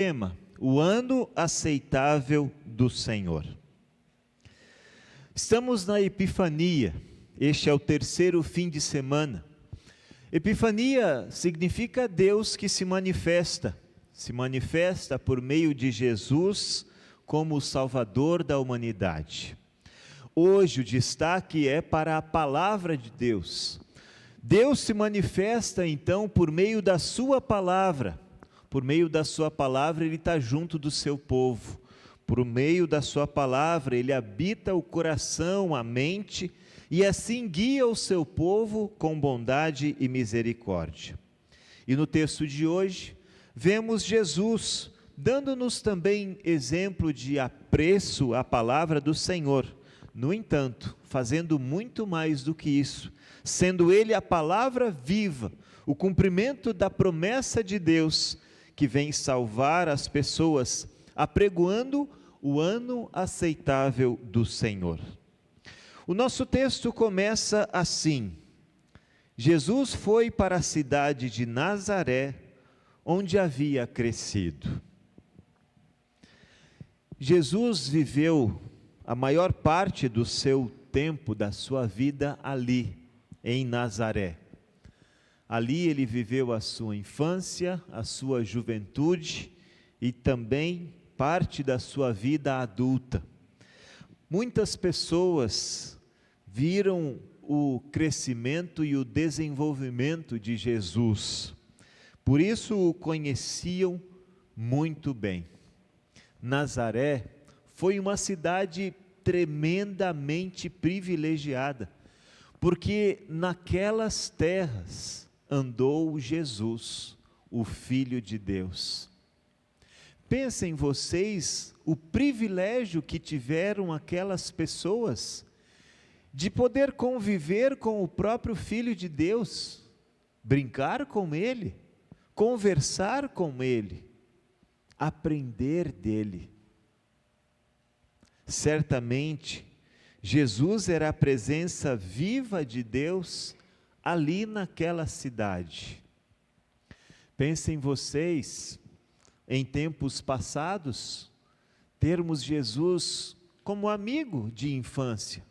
Tema: o ano aceitável do Senhor. Estamos na Epifania, este é o terceiro fim de semana. Epifania significa Deus que se manifesta por meio de Jesus como o Salvador da humanidade. Hoje o destaque é para a palavra de Deus. Deus se manifesta então por meio da sua palavra. Por meio da sua palavra ele está junto do seu povo. Por meio da sua palavra ele habita o coração, a mente, e assim guia o seu povo com bondade e misericórdia. E no texto de hoje, vemos Jesus dando-nos também exemplo de apreço à palavra do Senhor. No entanto, fazendo muito mais do que isso, sendo ele a palavra viva, o cumprimento da promessa de Deus, que vem salvar as pessoas, apregoando o ano aceitável do Senhor. O nosso texto começa assim: Jesus foi para a cidade de Nazaré, onde havia crescido. Jesus viveu a maior parte do seu tempo, da sua vida ali, em Nazaré. Ali ele viveu a sua infância, a sua juventude e também parte da sua vida adulta. Muitas pessoas viram o crescimento e o desenvolvimento de Jesus. Por isso o conheciam muito bem. Nazaré foi uma cidade tremendamente privilegiada, porque naquelas terras andou Jesus, o Filho de Deus. Pensem vocês o privilégio que tiveram aquelas pessoas de poder conviver com o próprio Filho de Deus, brincar com Ele, conversar com Ele, aprender dele. Certamente, Jesus era a presença viva de Deus ali naquela cidade. Pensem vocês, em tempos passados, termos Jesus como amigo de infância,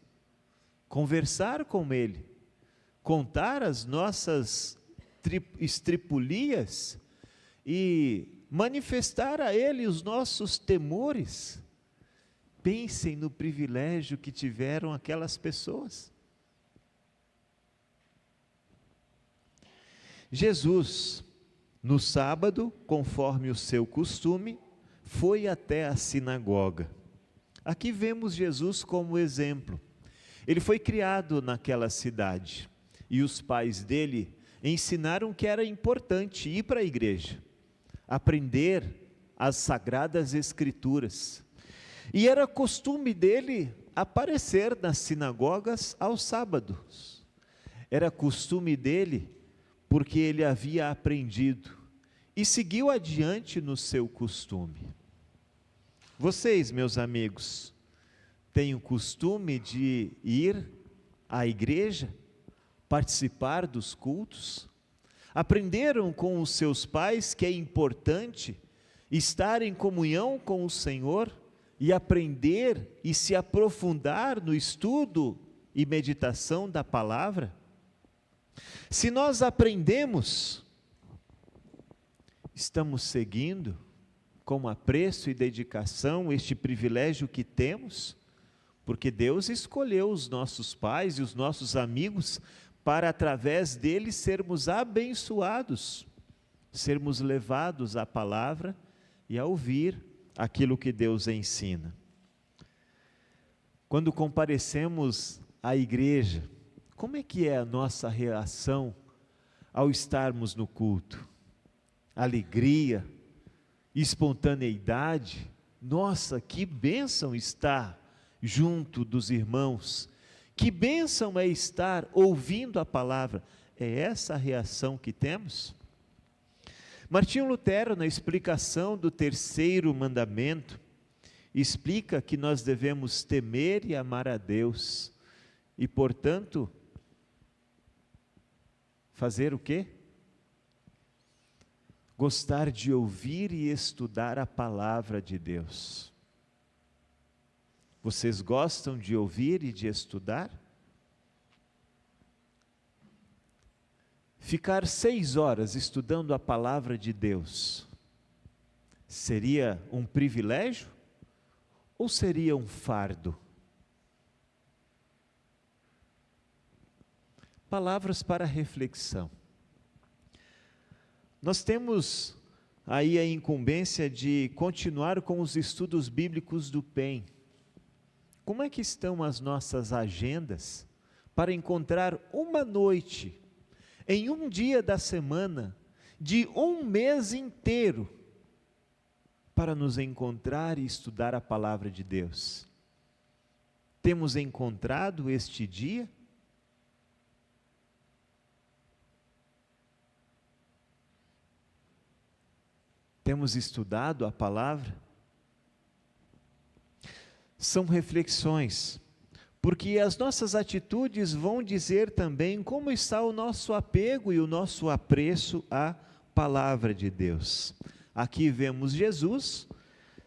conversar com Ele, contar as nossas estripulias e manifestar a Ele os nossos temores. Pensem no privilégio que tiveram aquelas pessoas. Jesus, no sábado, conforme o seu costume, foi até a sinagoga. Aqui vemos Jesus como exemplo. Ele foi criado naquela cidade e os pais dele ensinaram que era importante ir para a igreja, aprender as sagradas escrituras. E era costume dele aparecer nas sinagogas aos sábados. Era costume dele porque ele havia aprendido e seguiu adiante no seu costume. Vocês, meus amigos, têm o costume de ir à igreja, participar dos cultos? Aprenderam com os seus pais que é importante estar em comunhão com o Senhor e aprender e se aprofundar no estudo e meditação da palavra? Se nós aprendemos, estamos seguindo com apreço e dedicação este privilégio que temos, porque Deus escolheu os nossos pais e os nossos amigos para através deles sermos abençoados, sermos levados à palavra e a ouvir aquilo que Deus ensina. Quando comparecemos à igreja, como é que é a nossa reação ao estarmos no culto? Alegria, espontaneidade? Nossa, que bênção estar junto dos irmãos, que bênção é estar ouvindo a palavra. É essa a reação que temos? Martinho Lutero, na explicação do terceiro mandamento, explica que nós devemos temer e amar a Deus e, portanto, fazer o quê? gostar de ouvir e estudar a palavra de Deus. Vocês gostam de ouvir e de estudar? Ficar 6 horas estudando a palavra de Deus seria um privilégio ou seria um fardo? Palavras para reflexão. Nós temos aí a incumbência de continuar com os estudos bíblicos do PEN. Como é que estão as nossas agendas para encontrar uma noite, em um dia da semana, de um mês inteiro, para nos encontrar e estudar a palavra de Deus? Temos encontrado este dia? Temos estudado a palavra? São reflexões, porque as nossas atitudes vão dizer também como está o nosso apego e o nosso apreço à palavra de Deus. Aqui vemos Jesus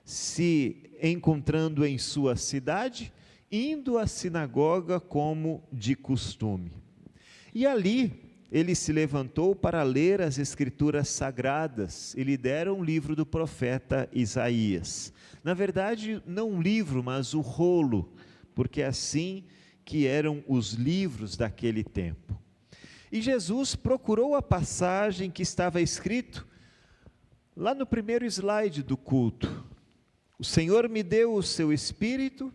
se encontrando em sua cidade, indo à sinagoga como de costume. E ali ele se levantou para ler as escrituras sagradas e lhe deram um livro do profeta Isaías. Na verdade, não um livro, mas o rolo, porque é assim que eram os livros daquele tempo. E Jesus procurou a passagem que estava escrito lá no primeiro slide do culto. O Senhor me deu o seu Espírito,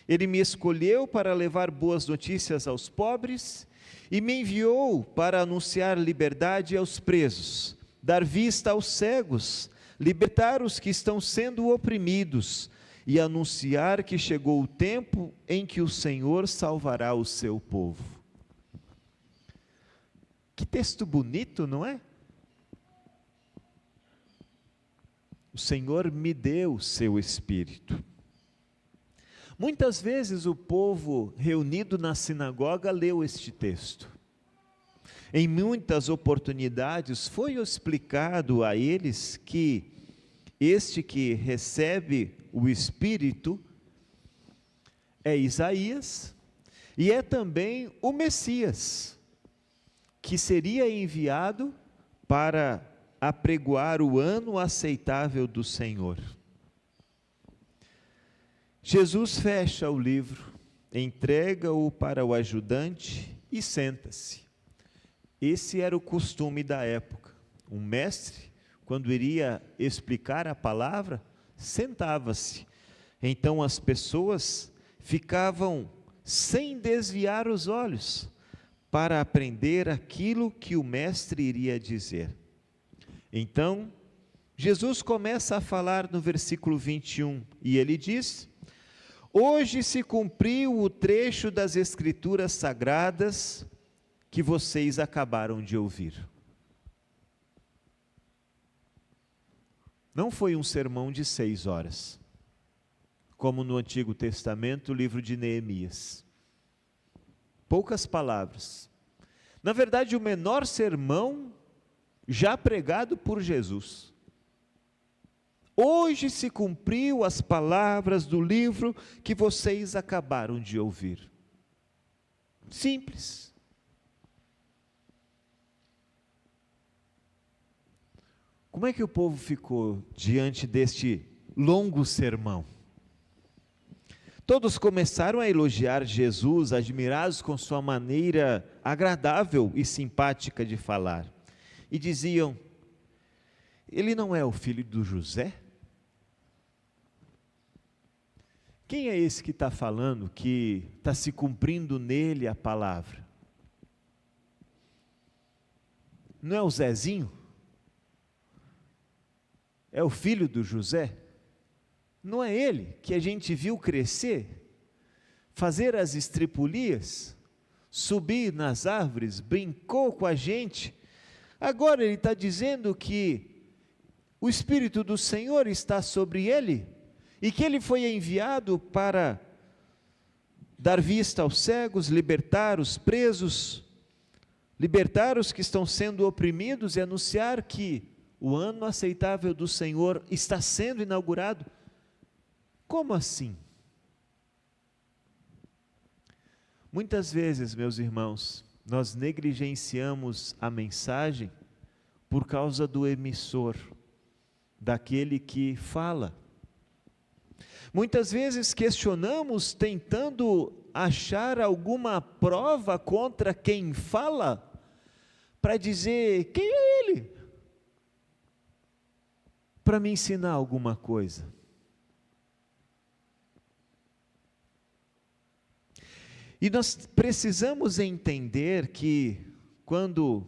Ele me escolheu para levar boas notícias aos pobres e me enviou para anunciar liberdade aos presos, dar vista aos cegos, libertar os que estão sendo oprimidos e anunciar que chegou o tempo em que o Senhor salvará o seu povo. Que texto bonito, não é? O Senhor me deu o seu Espírito. Muitas vezes o povo reunido na sinagoga leu este texto. Em muitas oportunidades foi explicado a eles que este que recebe o Espírito é Isaías e é também o Messias, que seria enviado para apregoar o ano aceitável do Senhor. Jesus fecha o livro, entrega-o para o ajudante e senta-se. Esse era o costume da época. Um mestre, quando iria explicar a palavra, sentava-se. Então as pessoas ficavam sem desviar os olhos para aprender aquilo que o mestre iria dizer. Então, Jesus começa a falar no versículo 21, e ele diz: hoje se cumpriu o trecho das Escrituras Sagradas que vocês acabaram de ouvir. Não foi um sermão de 6 horas, como no Antigo Testamento, o livro de Neemias. Poucas palavras. Na verdade, o menor sermão já pregado por Jesus. Hoje se cumpriu as palavras do livro que vocês acabaram de ouvir. Simples. Como é que o povo ficou diante deste longo sermão? Todos começaram a elogiar Jesus, admirados com sua maneira agradável e simpática de falar. E diziam: ele não é o filho do José? Quem é esse que está falando que está se cumprindo nele a palavra? Não é o Zezinho? É o filho do José? Não é ele que a gente viu crescer, fazer as estripulias, subir nas árvores, brincou com a gente? Agora ele está dizendo que o Espírito do Senhor está sobre ele e que ele foi enviado para dar vista aos cegos, libertar os presos, libertar os que estão sendo oprimidos e anunciar que o ano aceitável do Senhor está sendo inaugurado. Como assim? Muitas vezes, meus irmãos, nós negligenciamos a mensagem por causa do emissor, daquele que fala. Muitas vezes questionamos tentando achar alguma prova contra quem fala, para dizer, quem é ele? Para me ensinar alguma coisa. E nós precisamos entender que quando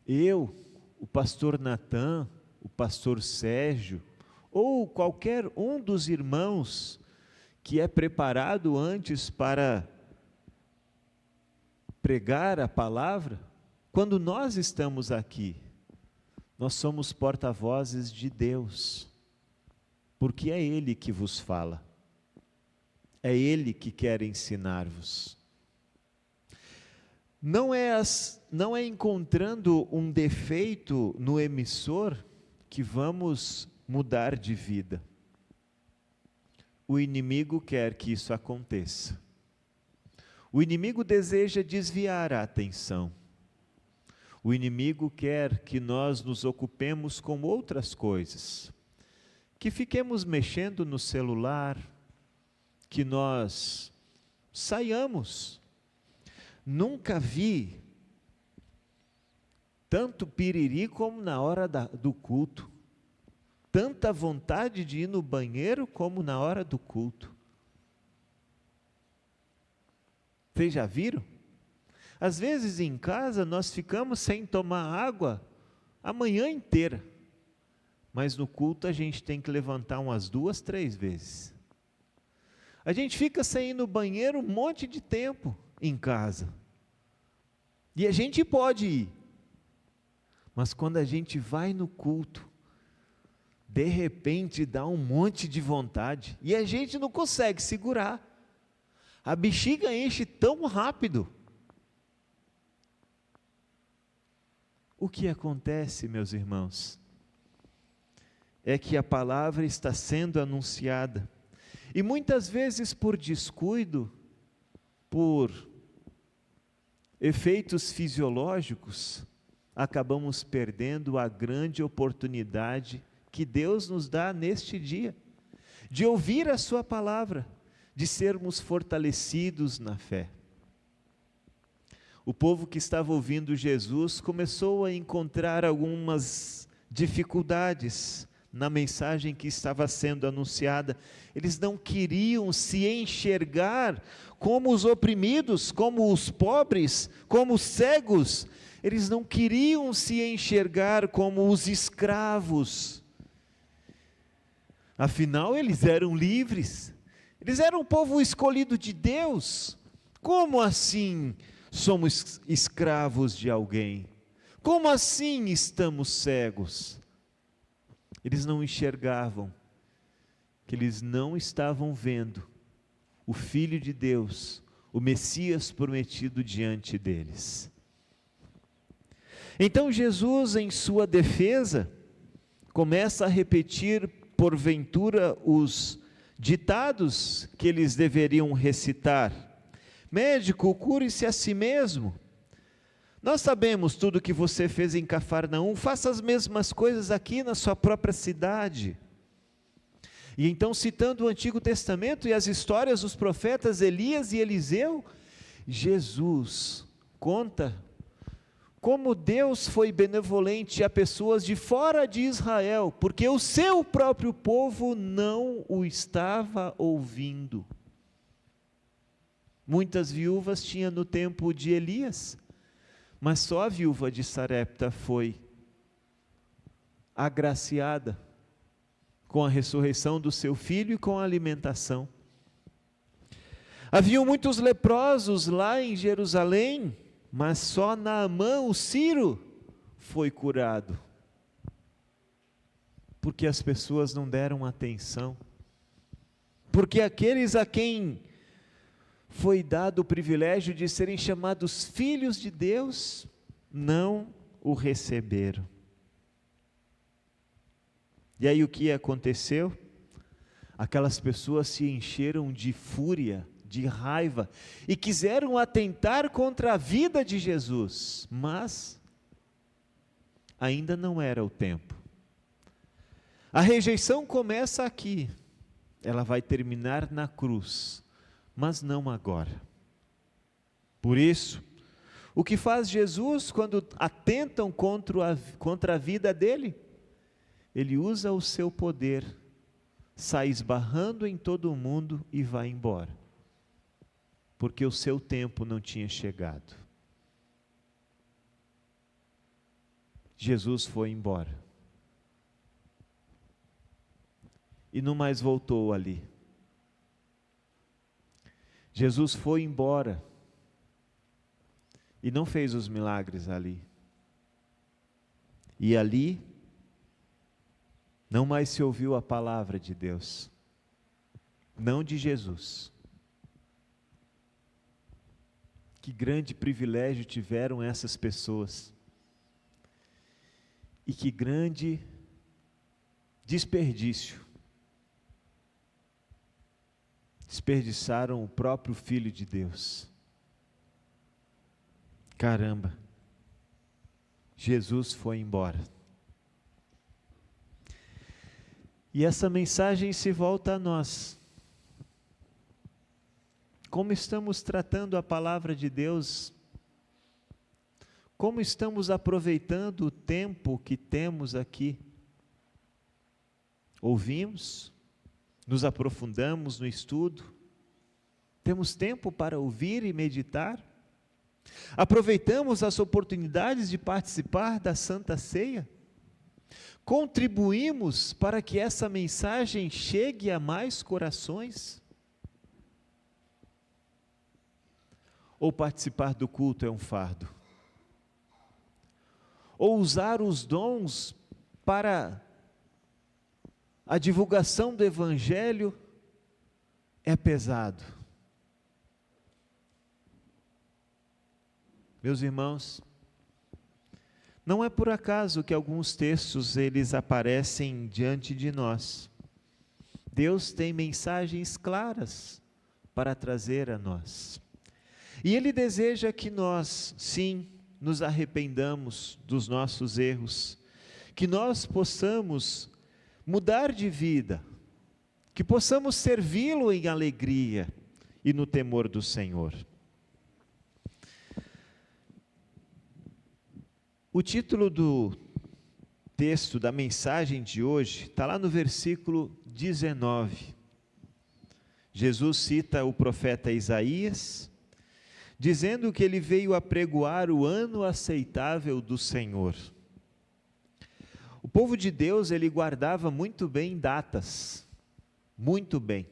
eu, o pastor Natan, o pastor Sérgio, ou qualquer um dos irmãos que é preparado antes para pregar a palavra, quando nós estamos aqui, nós somos porta-vozes de Deus, porque é Ele que vos fala, é Ele que quer ensinar-vos. Não é encontrando um defeito no emissor que vamos mudar de vida. O inimigo quer que isso aconteça. O inimigo deseja desviar a atenção. O inimigo quer que nós nos ocupemos com outras coisas, que fiquemos mexendo no celular, que nós saiamos. Nunca vi tanto piriri como na hora do culto. Tanta vontade de ir no banheiro como na hora do culto. Vocês já viram? Às vezes em casa nós ficamos sem tomar água a manhã inteira. Mas no culto a gente tem que levantar umas 2, 3 vezes. A gente fica sem ir no banheiro um monte de tempo em casa. E a gente pode ir. Mas quando a gente vai no culto, de repente dá um monte de vontade. E a gente não consegue segurar. A bexiga enche tão rápido. O que acontece, meus irmãos, é que a palavra está sendo anunciada. E muitas vezes por descuido, por efeitos fisiológicos, acabamos perdendo a grande oportunidade que Deus nos dá neste dia, de ouvir a sua palavra, de sermos fortalecidos na fé. O povo que estava ouvindo Jesus começou a encontrar algumas dificuldades na mensagem que estava sendo anunciada. Eles não queriam se enxergar como os oprimidos, como os pobres, como os cegos. Eles não queriam se enxergar como os escravos. Afinal, eles eram livres. Eles eram um povo escolhido de Deus. Como assim somos escravos de alguém? Como assim estamos cegos? Eles não enxergavam, que eles não estavam vendo o Filho de Deus, o Messias prometido diante deles. Então Jesus, em sua defesa, começa a repetir, porventura, os ditados que eles deveriam recitar. Médico, cure-se a si mesmo. Nós sabemos tudo que você fez em Cafarnaum, faça as mesmas coisas aqui na sua própria cidade. E então, citando o Antigo Testamento e as histórias dos profetas Elias e Eliseu, Jesus conta como Deus foi benevolente a pessoas de fora de Israel, porque o seu próprio povo não o estava ouvindo. Muitas viúvas tinha no tempo de Elias, mas só a viúva de Sarepta foi agraciada com a ressurreição do seu filho e com a alimentação. Haviam muitos leprosos lá em Jerusalém, mas só Naamã, o sírio, foi curado. Porque as pessoas não deram atenção. Porque aqueles a quem foi dado o privilégio de serem chamados filhos de Deus, não o receberam. E aí o que aconteceu? Aquelas pessoas se encheram de fúria, de raiva, e quiseram atentar contra a vida de Jesus, mas ainda não era o tempo. A rejeição começa aqui, ela vai terminar na cruz, mas não agora. Por isso, o que faz Jesus quando atentam contra a vida dele? Ele usa o seu poder, sai esbarrando em todo mundo e vai embora, porque o seu tempo não tinha chegado. Jesus foi embora e não mais voltou ali. Jesus foi embora e não fez os milagres ali. E ali não mais se ouviu a palavra de Deus, não de Jesus. Que grande privilégio tiveram essas pessoas, e que grande desperdício. Desperdiçaram o próprio Filho de Deus. Caramba, Jesus foi embora. E essa mensagem se volta a nós. Como estamos tratando a palavra de Deus? Como estamos aproveitando o tempo que temos aqui? Ouvimos? Nos aprofundamos no estudo? Temos tempo para ouvir e meditar? Aproveitamos as oportunidades de participar da Santa Ceia? Contribuímos para que essa mensagem chegue a mais corações? Ou participar do culto é um fardo? Ou usar os dons para a divulgação do Evangelho é pesado? Meus irmãos, não é por acaso que alguns textos eles aparecem diante de nós. Deus tem mensagens claras para trazer a nós. E Ele deseja que nós, sim, nos arrependamos dos nossos erros, que nós possamos mudar de vida, que possamos servi-lo em alegria e no temor do Senhor. O título do texto da mensagem de hoje está lá no versículo 19. Jesus cita o profeta Isaías, dizendo que ele veio apregoar o ano aceitável do Senhor. O povo de Deus, ele guardava muito bem datas, muito bem.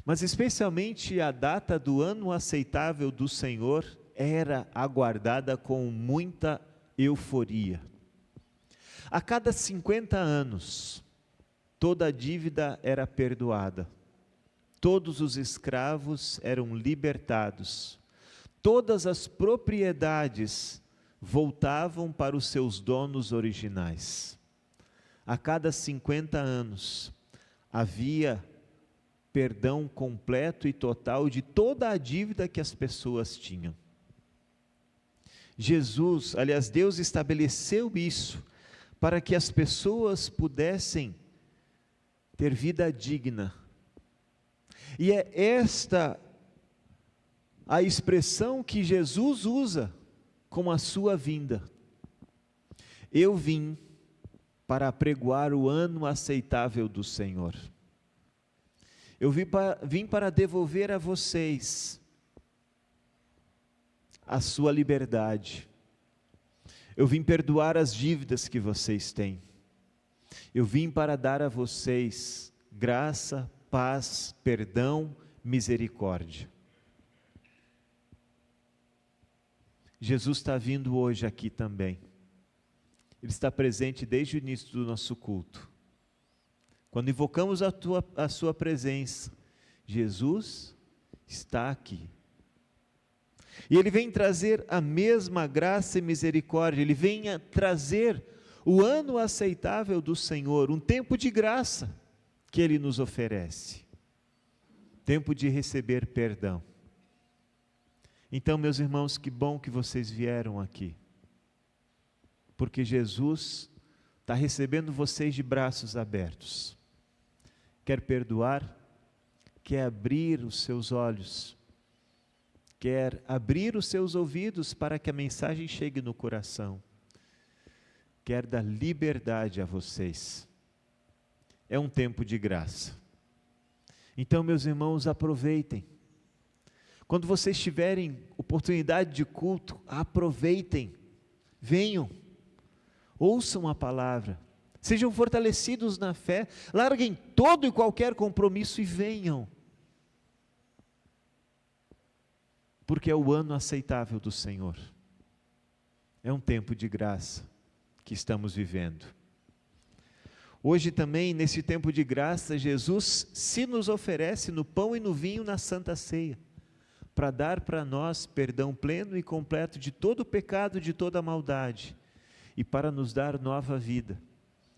Mas especialmente a data do ano aceitável do Senhor era aguardada com muita euforia. A cada 50 anos, toda a dívida era perdoada, todos os escravos eram libertados, todas as propriedades voltavam para os seus donos originais. A cada 50 anos, havia perdão completo e total de toda a dívida que as pessoas tinham. Jesus, aliás, Deus estabeleceu isso para que as pessoas pudessem ter vida digna. E é esta a expressão que Jesus usa com a sua vinda. Eu vim para apregoar o ano aceitável do Senhor. Eu vim para devolver a vocês a sua liberdade. Eu vim perdoar as dívidas que vocês têm. Eu vim para dar a vocês graça, paz, perdão, misericórdia. Jesus está vindo hoje aqui também. Ele está presente desde o início do nosso culto. Quando invocamos a sua presença, Jesus está aqui. E Ele vem trazer a mesma graça e misericórdia, Ele vem trazer o ano aceitável do Senhor, um tempo de graça que Ele nos oferece, tempo de receber perdão. Então, meus irmãos, que bom que vocês vieram aqui, porque Jesus está recebendo vocês de braços abertos. Quer perdoar, quer abrir os seus olhos, quer abrir os seus ouvidos para que a mensagem chegue no coração, quer dar liberdade a vocês. É um tempo de graça. Então, meus irmãos, aproveitem. Quando vocês tiverem oportunidade de culto, aproveitem, venham, ouçam a palavra, sejam fortalecidos na fé, larguem todo e qualquer compromisso e venham. Porque é o ano aceitável do Senhor. É um tempo de graça que estamos vivendo. Hoje também, nesse tempo de graça, Jesus se nos oferece no pão e no vinho na Santa Ceia, para dar para nós perdão pleno e completo de todo o pecado, de toda a maldade, e para nos dar nova vida,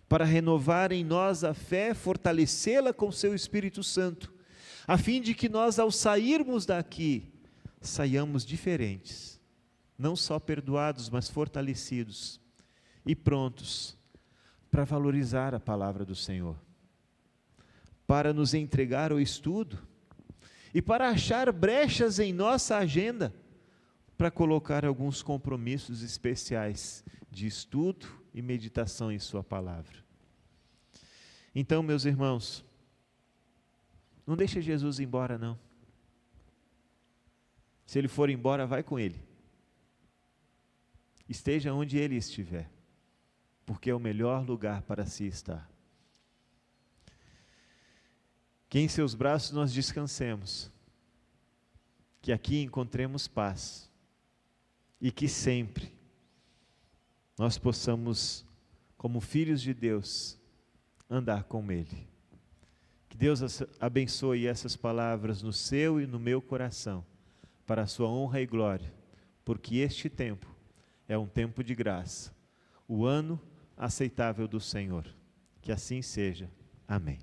para renovar em nós a fé, fortalecê-la com seu Espírito Santo, a fim de que nós, ao sairmos daqui, saiamos diferentes, não só perdoados, mas fortalecidos e prontos para valorizar a palavra do Senhor, para nos entregar ao estudo e para achar brechas em nossa agenda, para colocar alguns compromissos especiais de estudo e meditação em sua palavra. Então, meus irmãos, não deixe Jesus ir embora, não. Se Ele for embora, vai com Ele. Esteja onde Ele estiver, porque é o melhor lugar para se estar. Que em seus braços nós descansemos, que aqui encontremos paz, e que sempre nós possamos, como filhos de Deus, andar com Ele. Que Deus abençoe essas palavras no seu e no meu coração, para a sua honra e glória, porque este tempo é um tempo de graça, o ano aceitável do Senhor. Que assim seja. Amém.